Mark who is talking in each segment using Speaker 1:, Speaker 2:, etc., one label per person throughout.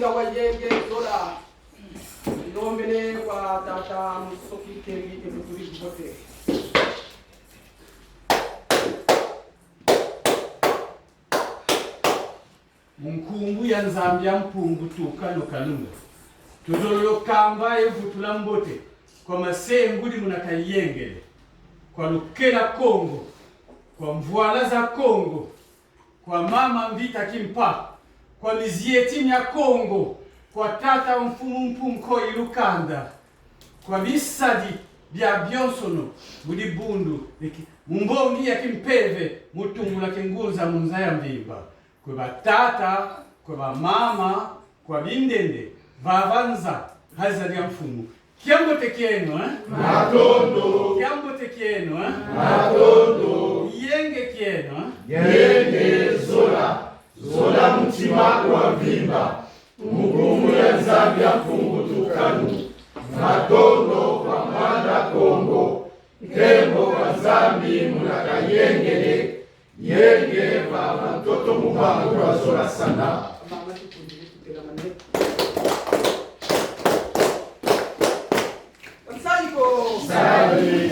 Speaker 1: Munga wa yenge zola. Ilombele wa tata musoki keri ebuturi bote. Munkumbu ya Nzambia mpungu tukano kalunga. Tudolo kamba evutula mbote. Kwa masee ngudi munakayengele. Kwa lukela Kongo. Kwa mvuala za Kongo. Kwa mama mvita kimpa. Kwa mizietini ya Kongo. Kwa tata mfumumpunko ilukanda. Kwa bisadi bia bionsono. Budi bundu. Mumbongi ya kimpeve. Mutungula kenguza munzaya mvimba. Kwa batata, kwa mama, kwa bindende. Vavanza. Hazadi ya mfumu. Kiambo tekieno, Matondo. Kiambo tekieno, Matondo. Yenge kieno,
Speaker 2: Yenge zola. Zola mtima kwa vimba. Mungumu ya Nzambia mfungu tukanu. Matondo kwa manda Kongo. Kembo kwa Nzambi munaka yengele. Yenge baba mtoto mubangu kwa zola sana. Sali,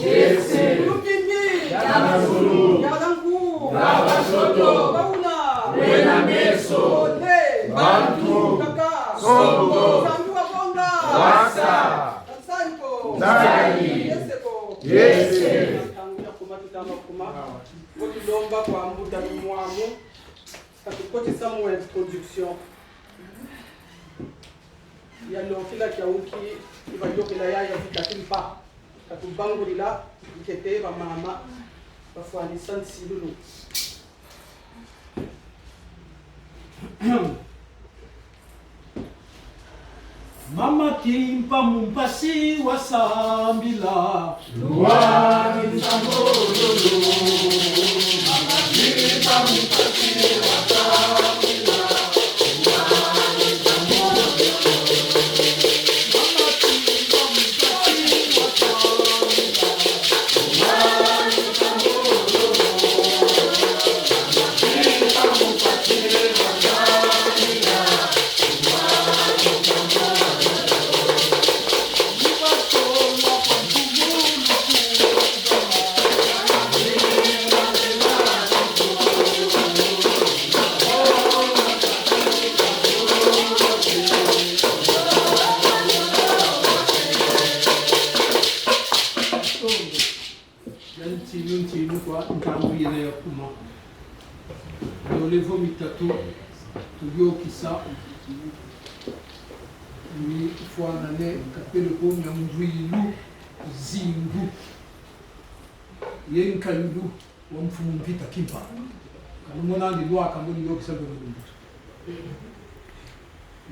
Speaker 2: Yese,
Speaker 1: Lupimbi,
Speaker 2: Yamazulu,
Speaker 1: Yadangu,
Speaker 2: Rabasoto,
Speaker 1: Bauna,
Speaker 2: Wena Meso,
Speaker 1: Ode,
Speaker 2: Bantu,
Speaker 1: Kaka,
Speaker 2: Songo,
Speaker 1: Sandua Bonga,
Speaker 2: Wasa,
Speaker 1: Sanko,
Speaker 2: Zai,
Speaker 1: Yeseko,
Speaker 2: Yese.
Speaker 1: Tanguya kumatutama kuma, Koti lomba kwa mbuta mwamu, Koti Samuel production. Yalo kila kiauki ibajokela yaya vitatimpa katubangulila ikete ba mama bafwani sansi lulu
Speaker 3: Mama kimpa mumpasi wasambila
Speaker 2: Luani Sambololo. Mama kimpa mumpasi wasambila. Luani Sambololo. Mama kimpa mumpasi wasambila. Luani Sambololo. Mama kimpa mumpasi wasambila. Luani Sambololo.
Speaker 3: Ntinu kwa ntambuyele ya kuma yolevo mitatu tuyo kisa ni fwanane kapele ko nyamduilu zingu yenkalulu wa mfumu mpita kimpa kanumona ndilwa kamboni yo kisa ngo ndumbutu.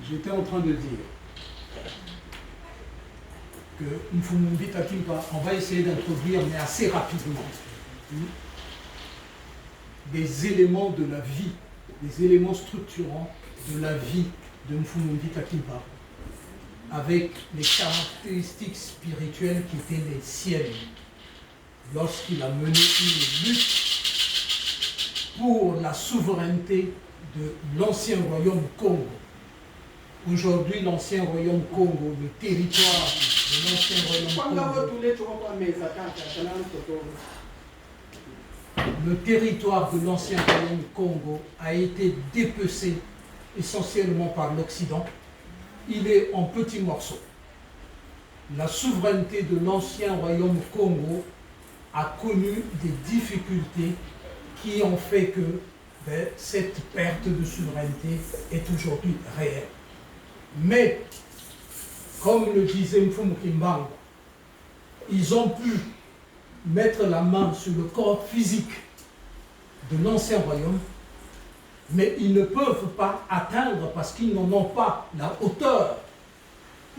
Speaker 3: J'étais en train de dire que Mfumu Mbita Kimpa, on va essayer d'introduire, mais assez rapidement, des éléments de la vie, des éléments structurants de la vie de Mfumu Mbita Kimpa, avec les caractéristiques spirituelles qui étaient les siennes lorsqu'il a mené une lutte pour la souveraineté de l'ancien royaume Congo. Aujourd'hui, l'ancien royaume Congo, le territoire de l'ancien royaume Congo, le territoire de l'ancien royaume Congo a été dépecé essentiellement par l'Occident. Il est en petits morceaux. La souveraineté de l'ancien royaume Congo a connu des difficultés qui ont fait que cette perte de souveraineté est aujourd'hui réelle. Mais, comme le disait Mfumu Kimbangu, ils ont pu mettre la main sur le corps physique de l'ancien royaume, mais ils ne peuvent pas atteindre, parce qu'ils n'en ont pas la hauteur,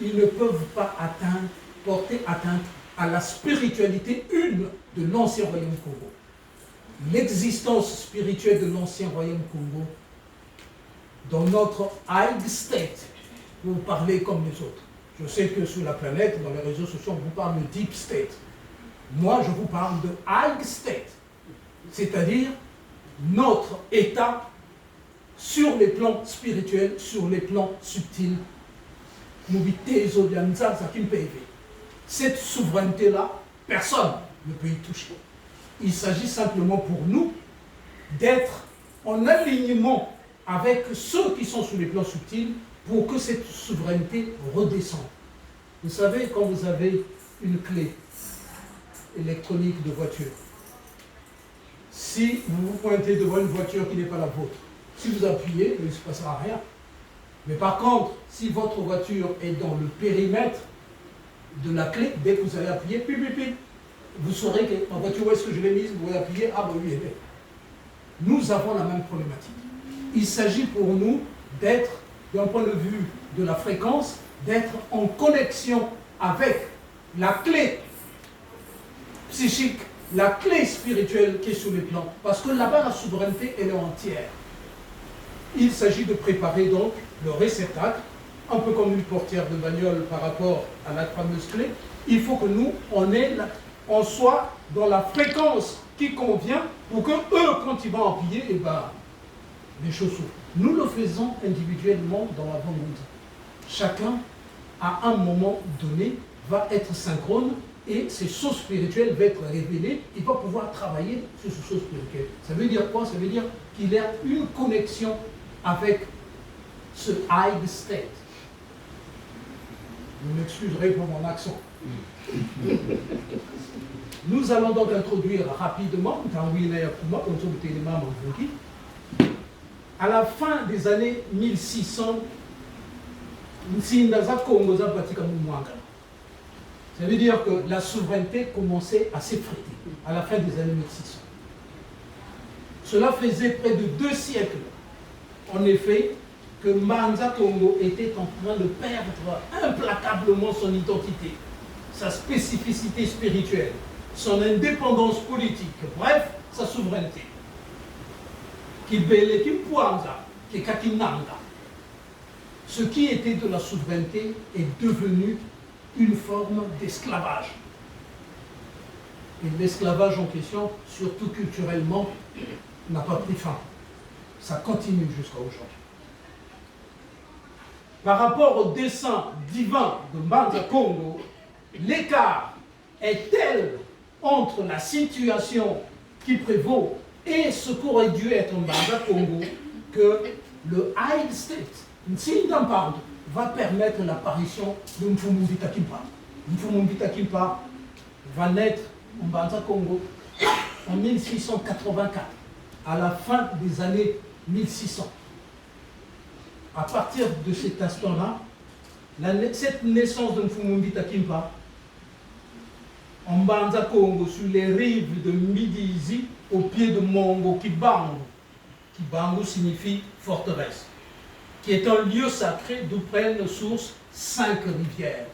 Speaker 3: ils ne peuvent pas atteindre, porter atteinte à la spiritualité une de l'ancien royaume Congo. L'existence spirituelle de l'ancien royaume Congo, dans notre high state, vous parlez comme les autres. Je sais que sur la planète, dans les réseaux sociaux, on vous parle de deep state. Moi, je vous parle de high state, c'est-à-dire notre état sur les plans spirituels, sur les plans subtils. Cette souveraineté-là, personne ne peut y toucher. Il s'agit simplement pour nous d'être en alignement avec ceux qui sont sur les plans subtils pour que cette souveraineté redescende. Vous savez, quand vous avez une clé électronique de voiture, si vous vous pointez devant une voiture qui n'est pas la vôtre, si vous appuyez, il ne se passera rien. Mais par contre, si votre voiture est dans le périmètre de la clé, dès que vous allez appuyer, pip, pip, pip, vous saurez que ma voiture, où est-ce que je l'ai mise, vous allez appuyer, ah ben oui, elle est. Nous avons la même problématique. Il s'agit pour nous d'être, d'un point de vue de la fréquence, d'être en connexion avec la clé psychique, la clé spirituelle qui est sur les plans. Parce que là-bas, la souveraineté, elle est entière. Il s'agit de préparer donc le réceptacle, un peu comme une portière de bagnole par rapport à la fameuse clé. Il faut que nous, on soit dans la fréquence qui convient pour que eux, quand ils vont appuyer, eh ben, les choses s'ouvrent. Nous le faisons individuellement dans la monde. Chacun, à un moment donné, va être synchrone et ses choses spirituelles vont être révélées. Il va pouvoir travailler sur ces choses spirituelles. Ça veut dire quoi? Ça veut dire qu'il y a une connexion avec ce high state. Vous m'excuserez pour mon accent. Nous allons donc introduire rapidement, à la fin des années 1600, ça veut dire que la souveraineté commençait à s'effriter à la fin des années 1600. Cela faisait près de 2 siècles, en effet, que Mbanza Congo était en train de perdre implacablement son identité, sa spécificité spirituelle, son indépendance politique, bref, sa souveraineté. Kibele Kimpuanza, Kekakinanga. Ce qui était de la souveraineté est devenu une forme d'esclavage. Et l'esclavage en question, surtout culturellement, n'a pas pris fin. Ça continue jusqu'à aujourd'hui. Par rapport au dessein divin de Mbanza Congo, l'écart est tel entre la situation qui prévaut et ce qu'aurait dû être Mbanza Congo que le high state, Ntsindampardo, va permettre l'apparition de Mfumumbita Kimpa. Mfumumbita Kimpa va naître en Mbanza Congo en 1684, à la fin des années 1600. À partir de cet instant-là, cette naissance de Mfumumbita Kimpa, en Mbanza Congo, sur les rives de Midizi, au pied de Mongo Kibango. Kibango signifie forteresse, qui est un lieu sacré d'où prennent source 5 rivières.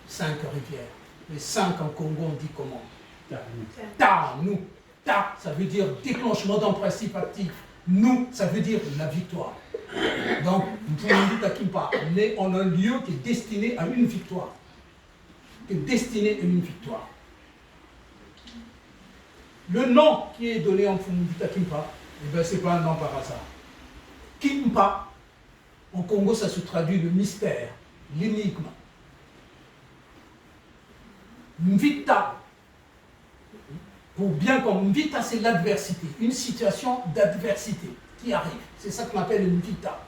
Speaker 3: 5 rivières. Les 5 en Congo, on dit comment? Ta, nous. Ta, ça veut dire déclenchement d'un principe actif. Nous, ça veut dire la victoire. Donc, Mfumumbita Kimpa naît en un lieu qui est destiné à une victoire. Qui est destiné à une victoire. Le nom qui est donné en Mfumumbita Kimpa, eh ben, ce n'est pas un nom par hasard. Kimpa, en Congo, ça se traduit le mystère, l'énigme. Mvita, pour bien comme Mvita, c'est l'adversité, une situation d'adversité qui arrive. C'est ça qu'on appelle une Mvita.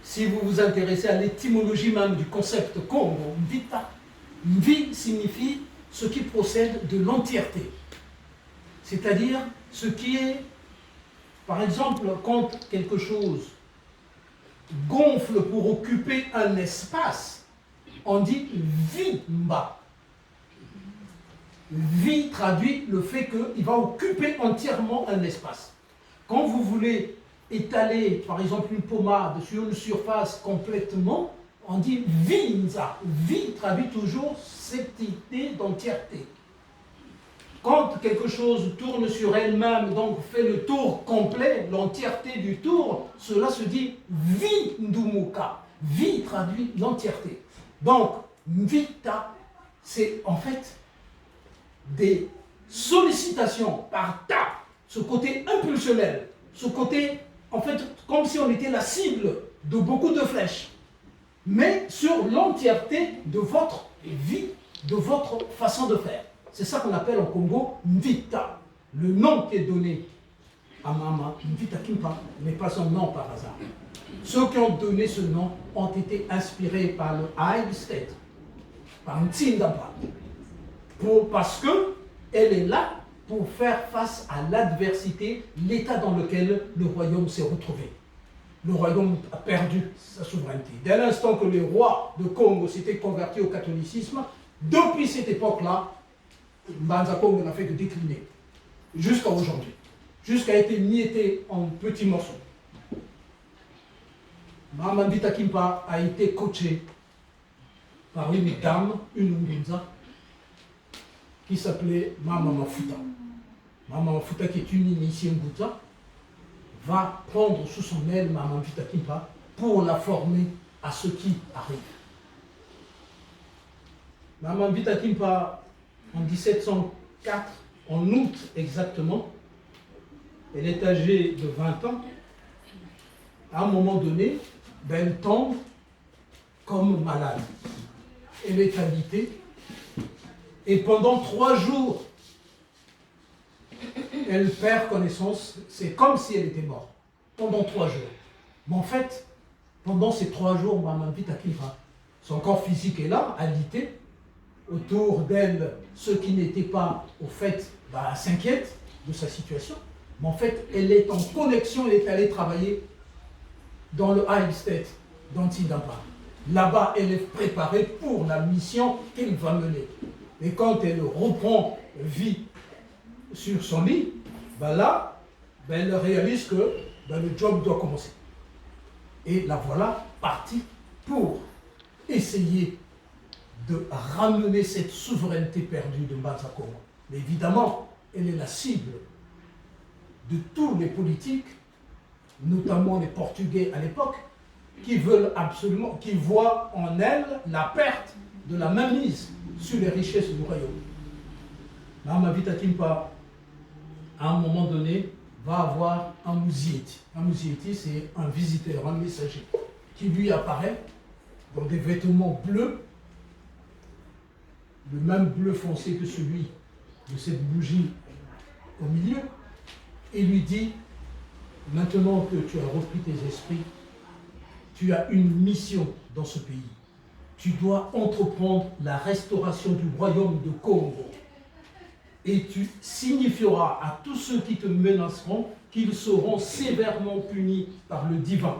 Speaker 3: Si vous vous intéressez à l'étymologie même du concept Congo, Mvita, Mvi signifie ce qui procède de l'entièreté. C'est-à-dire ce qui est, par exemple, quand quelque chose gonfle pour occuper un espace, on dit vimba. Vi traduit le fait qu'il va occuper entièrement un espace. Quand vous voulez étaler, par exemple, une pommade sur une surface complètement, on dit vinza. Vi traduit toujours cette idée d'entièreté. Quand quelque chose tourne sur elle-même, donc fait le tour complet, l'entièreté du tour, cela se dit vindumuka. Vi traduit l'entièreté. Donc, mvita, c'est en fait des sollicitations par ta, ce côté impulsionnel, ce côté en fait, comme si on était la cible de beaucoup de flèches, mais sur l'entièreté de votre vie, de votre façon de faire. C'est ça qu'on appelle en Congo Mvita. Le nom qui est donné à Mama Mvita Kimpa n'est pas son nom par hasard. Ceux qui ont donné ce nom ont été inspirés par le Haï State, par Ntsindamba, parce qu'elle est là pour faire face à l'adversité, l'état dans lequel le royaume s'est retrouvé. Le royaume a perdu sa souveraineté. Dès l'instant que les rois de Congo s'étaient convertis au catholicisme, depuis cette époque-là, Mbanza Congo n'a fait que décliner, jusqu'à aujourd'hui, jusqu'à être mietté en petits morceaux. Mama Mvita Kimpa a été coaché par une dame, une Ngunza, qui s'appelait Mama Mafuta. Mama Mafuta, qui est une initiée Ngunza, va prendre sous son aile Mama Mvita Kimpa pour la former à ce qui arrive. Mama Mvita Kimpa, en 1704, en août exactement, elle est âgée de 20 ans. À un moment donné, elle tombe comme malade. Elle est habitée et pendant 3 jours, elle perd connaissance. C'est comme si elle était morte pendant 3 jours. Mais en fait, pendant ces 3 jours, Mama Mvita Kimpa, son corps physique est là, alité. Autour d'elle, ceux qui n'étaient pas au fait s'inquiètent de sa situation. Mais en fait, elle est en connexion, elle est allée travailler dans le High State, dans Tsindamba. Là-bas, elle est préparée pour la mission qu'elle va mener. Et quand elle reprend vie sur son lit, là, elle réalise que le job doit commencer. Et la voilà partie pour essayer de ramener cette souveraineté perdue de Mbanza Congo. Mais évidemment, elle est la cible de tous les politiques, notamment les Portugais à l'époque, qui veulent absolument, qui voient en elle la perte de la mainmise sur les richesses du royaume. Mama Mvita Kimpa, à un moment donné, va avoir un Muzieti. Un Muzieti, c'est un visiteur, un messager, qui lui apparaît dans des vêtements bleus, le même bleu foncé que celui de cette bougie au milieu, et lui dit: maintenant que tu as repris tes esprits, tu as une mission dans ce pays. Tu dois entreprendre la restauration du royaume de Congo. Et tu signifieras à tous ceux qui te menaceront qu'ils seront sévèrement punis par le divin.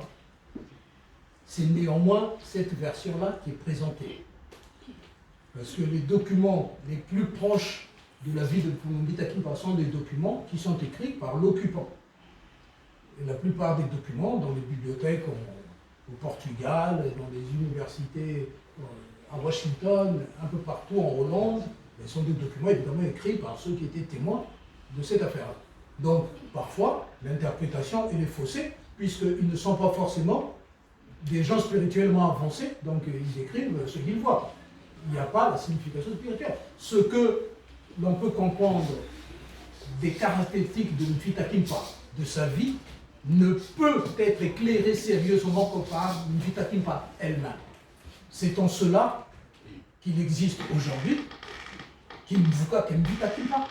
Speaker 3: C'est néanmoins cette version-là qui est présentée. Parce que les documents les plus proches de la vie de Mvita Kimpa sont des documents qui sont écrits par l'occupant. Et la plupart des documents dans les bibliothèques au Portugal, dans les universités à Washington, un peu partout en Hollande, ce sont des documents évidemment écrits par ceux qui étaient témoins de cette affaire-là. Donc parfois, l'interprétation elle est faussée, puisqu'ils ne sont pas forcément des gens spirituellement avancés, donc ils écrivent ce qu'ils voient. Il n'y a pas la signification spirituelle. Ce que l'on peut comprendre des caractéristiques de Mvita Kimpa, de sa vie, ne peut être éclairé sérieusement que par Mvita Kimpa elle-même. C'est en cela qu'il existe aujourd'hui Mvita Kimpa,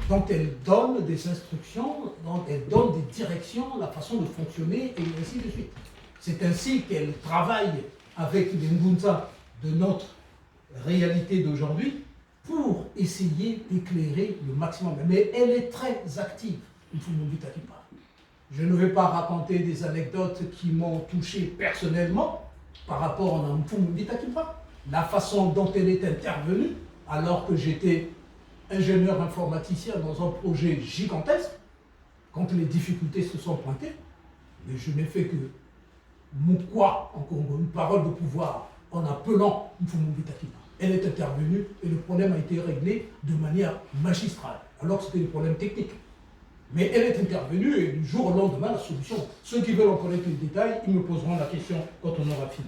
Speaker 3: dont elle donne des instructions, dont elle donne des directions, la façon de fonctionner, et ainsi de suite. C'est ainsi qu'elle travaille avec les Ngunza de notre réalité d'aujourd'hui pour essayer d'éclairer le maximum. Mais elle est très active, Mvita Kimpa. Je ne vais pas raconter des anecdotes qui m'ont touché personnellement par rapport à Mvita Kimpa, la façon dont elle est intervenue alors que j'étais ingénieur informaticien dans un projet gigantesque, quand les difficultés se sont pointées, mais je n'ai fait que Moukwa en Congo, une parole de pouvoir, en appelant Mvita Kimpa. Elle est intervenue et le problème a été réglé de manière magistrale, alors que c'était des problèmes techniques. Mais elle est intervenue et du jour au lendemain, la solution. Ceux qui veulent en connaître les détails, ils me poseront la question quand on aura fini.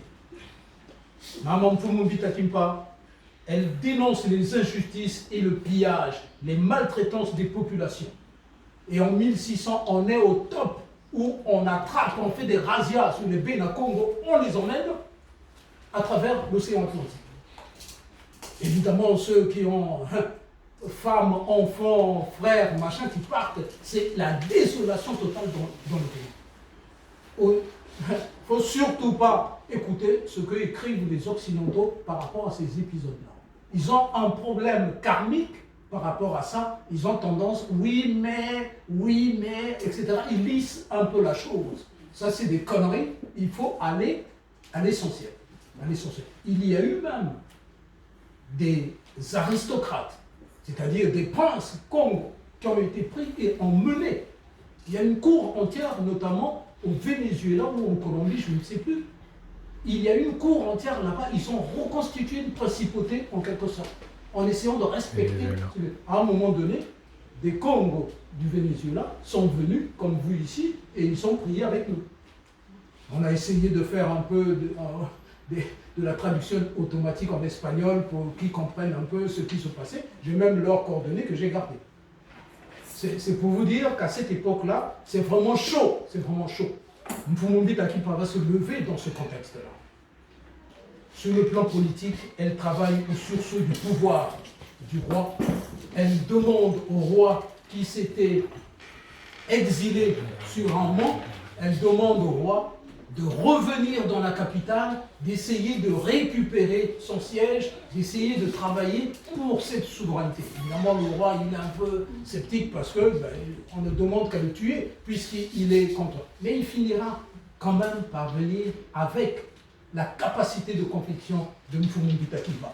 Speaker 3: Maman Mvita Kimpa, elle dénonce les injustices et le pillage, les maltraitances des populations. Et en 1600, on est au top où on attrape, on fait des razzias sur les Bénin Congo, on les emmène à travers l'océan Atlantique. Évidemment, ceux qui ont femmes, enfants, frères, machin, qui partent, c'est la désolation totale dans le pays. Il ne faut surtout pas écouter ce que écrivent les Occidentaux par rapport à ces épisodes-là. Ils ont un problème karmique par rapport à ça. Ils ont tendance, oui, mais, etc. Ils lissent un peu la chose. Ça, c'est des conneries. Il faut aller à l'essentiel. Il y a eu même des aristocrates, c'est-à-dire des princes Congo, qui ont été pris et emmenés. Il y a une cour entière, notamment au Venezuela ou en Colombie, je ne sais plus. Il y a une cour entière là-bas, ils ont reconstitué une principauté en quelque sorte, en essayant de respecter. À un moment donné, des Congos du Venezuela sont venus, comme vous ici, et ils sont priés avec nous. On a essayé de faire un peu de la traduction automatique en espagnol pour qu'ils comprennent un peu ce qui se passait. J'ai même leurs coordonnées que j'ai gardées. C'est pour vous dire qu'à cette époque-là, c'est vraiment chaud. Mfumumbi Takipa va se lever dans ce contexte-là. Sur le plan politique, elle travaille au sursaut du pouvoir du roi. Elle demande au roi qui s'était exilé sur un mont, elle demande au roi de revenir dans la capitale, d'essayer de récupérer son siège, d'essayer de travailler pour cette souveraineté. Évidemment, le roi, il est un peu sceptique parce que on ne demande qu'à le tuer, puisqu'il est contre. Mais il finira quand même par venir avec la capacité de conviction de Mfumumbi Takiba.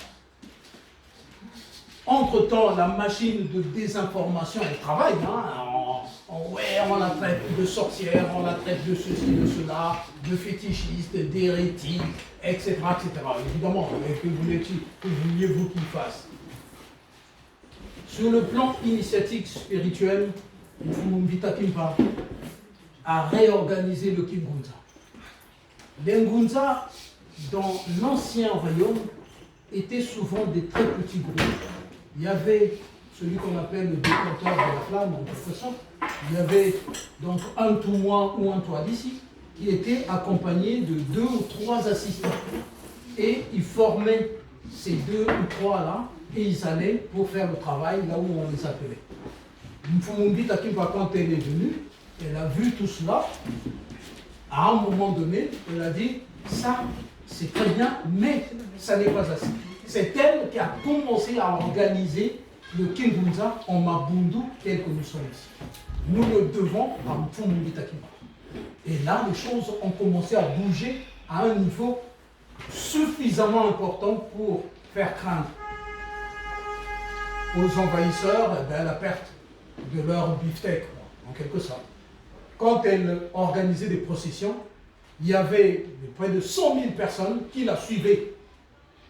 Speaker 3: Entre-temps, la machine de désinformation, elle travaille. On la traite de sorcière, on la traite de ceci, de cela, de fétichiste, d'hérétique, etc., etc. Évidemment, que vouliez-vous qu'il fasse? Sur le plan initiatique spirituel, Mfumumbi Takiba a réorganisé le Kingunza. Les Ngunza, dans l'ancien royaume, étaient souvent des très petits groupes. Il y avait celui qu'on appelle le détenteur de la flamme, en quelque sorte. Il y avait donc un Toumoin ou un toit d'ici, qui était accompagné de 2 ou 3 assistants. Et ils formaient ces 2 ou 3-là, et ils allaient pour faire le travail là où on les appelait. Mfumumbi Takiba, quand elle est venue, elle a vu tout cela. À un moment donné, elle a dit, ça, c'est très bien, mais ça n'est pas assez. C'est elle qui a commencé à organiser le Kingunza en Mabundu tel que nous sommes ici. Nous le devons à Mfumumbi Takiba. Et là, les choses ont commencé à bouger à un niveau suffisamment important pour faire craindre aux envahisseurs la perte de leur beefsteak, en quelque sorte. Quand elle organisait des processions, il y avait près de 100 000 personnes qui la suivaient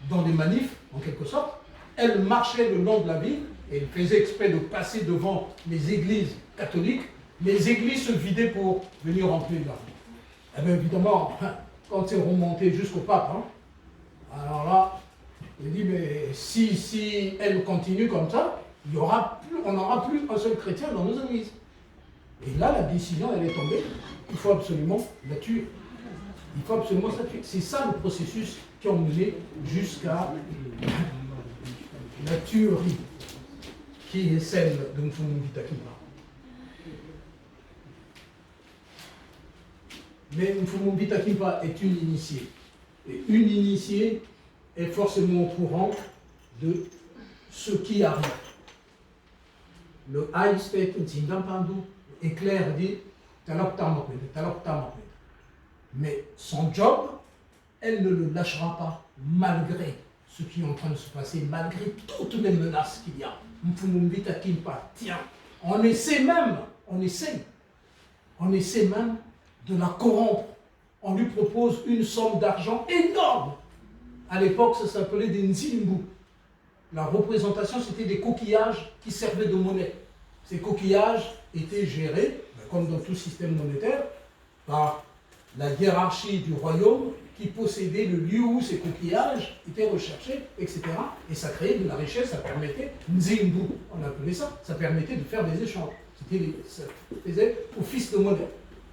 Speaker 3: dans des manifs, en quelque sorte. Elle marchait le long de la ville et elle faisait exprès de passer devant les églises catholiques. Les églises se vidaient pour venir remplir la ville. Et bien évidemment, quand c'est remonté jusqu'au pape, alors là, il dit, mais si elle continue comme ça, on n'aura plus un seul chrétien dans nos églises. Et là, la décision, elle est tombée. Il faut absolument la tuer. Il faut absolument la tuer. C'est ça le processus qui a mené jusqu'à la tuerie, qui est celle de Mfumumbi Takiba. Mais Mfumumbi Takiba est une initiée. Et une initiée est forcément au courant de ce qui arrive. Le High State Nzindampandu est clair, dit mais son job, elle ne le lâchera pas malgré ce qui est en train de se passer, malgré toutes les menaces qu'il y a. Mfumumbi Takiba, tiens, on essaie même de la corrompre. On lui propose une somme d'argent énorme. À l'époque, ça s'appelait des nzimbu. La représentation, c'était des coquillages qui servaient de monnaie. Ces coquillages étaient gérés, comme dans tout système monétaire, par la hiérarchie du royaume qui possédait le lieu où ces coquillages étaient recherchés, etc. Et ça créait de la richesse, ça permettait, nzimbu, on appelait ça, ça permettait de faire des échanges. Ça faisait office de monnaie.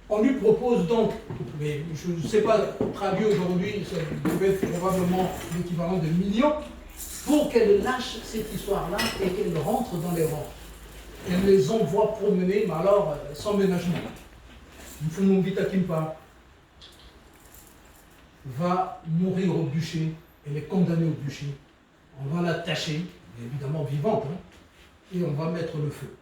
Speaker 3: On lui propose donc, mais je ne sais pas traduit aujourd'hui, ça devait être probablement l'équivalent de millions, pour qu'elle lâche cette histoire-là et qu'elle rentre dans les rangs. Elle les envoie promener, mais alors sans ménagement. Mfumumbi Takimpa va mourir au bûcher, elle est condamnée au bûcher. On va l'attacher, évidemment vivante, hein, et on va mettre le feu.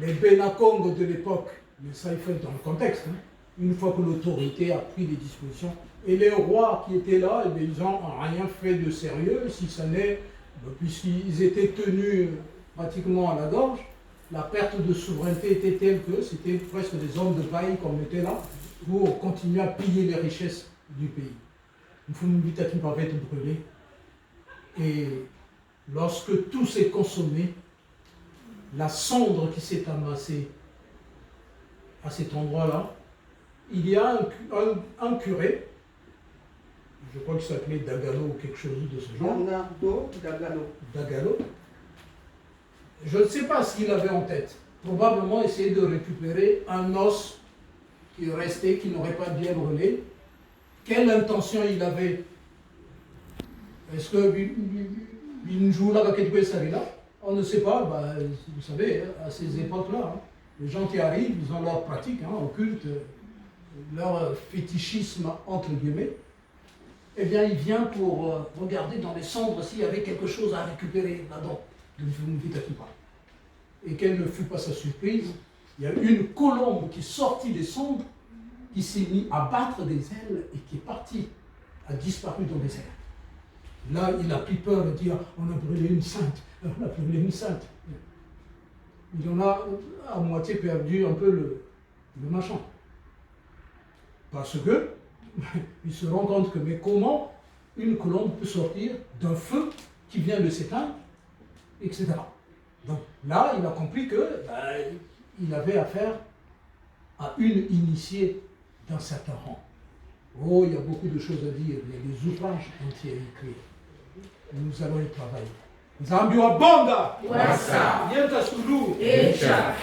Speaker 3: Les Benakongo de l'époque, mais ça il faut être dans le contexte, hein, une fois que l'autorité a pris les dispositions, et les rois qui étaient là, eh bien, ils n'ont rien fait de sérieux, si ça n'est, puisqu'ils étaient tenus pratiquement à la gorge, la perte de souveraineté était telle que c'était presque des hommes de paille qu'on mettait là pour continuer à piller les richesses du pays. Il faut nous dire qu'il va être brûlé. Et lorsque tout s'est consommé, la cendre qui s'est amassée à cet endroit-là, il y a un curé, je crois qu'il s'appelait Dagalo ou quelque chose de ce genre.
Speaker 1: Leonardo
Speaker 3: Dagalo. Je ne sais pas ce qu'il avait en tête. Probablement essayer de récupérer un os qui restait, qui n'aurait pas bien brûlé. Quelle intention il avait? Est-ce que une joue là, on ne sait pas. Bah, vous savez, à ces époques-là, hein, les gens qui arrivent, ils ont leur pratique hein, occulte, leur fétichisme entre guillemets. Eh bien, il vient pour regarder dans les cendres s'il y avait quelque chose à récupérer là-dedans. Et quelle ne fut pas sa surprise, il y a une colombe qui est sortie des cendres, qui s'est mise à battre des ailes et qui est partie, a disparu dans les airs. Là, il a pris peur de dire on a brûlé une sainte, on a brûlé une sainte. Il en a à moitié perdu un peu le machin. Parce que il se rend compte que, mais comment une colombe peut sortir d'un feu qui vient de s'éteindre, etc. Donc là, il a compris que il avait affaire à une initiée d'un certain rang. Oh, il y a beaucoup de choses à dire, il y a des ouvrages entiers à écrire. Nous allons y travailler. Zambiwa Bonga! Wasa! Yenta Sulu! Echa!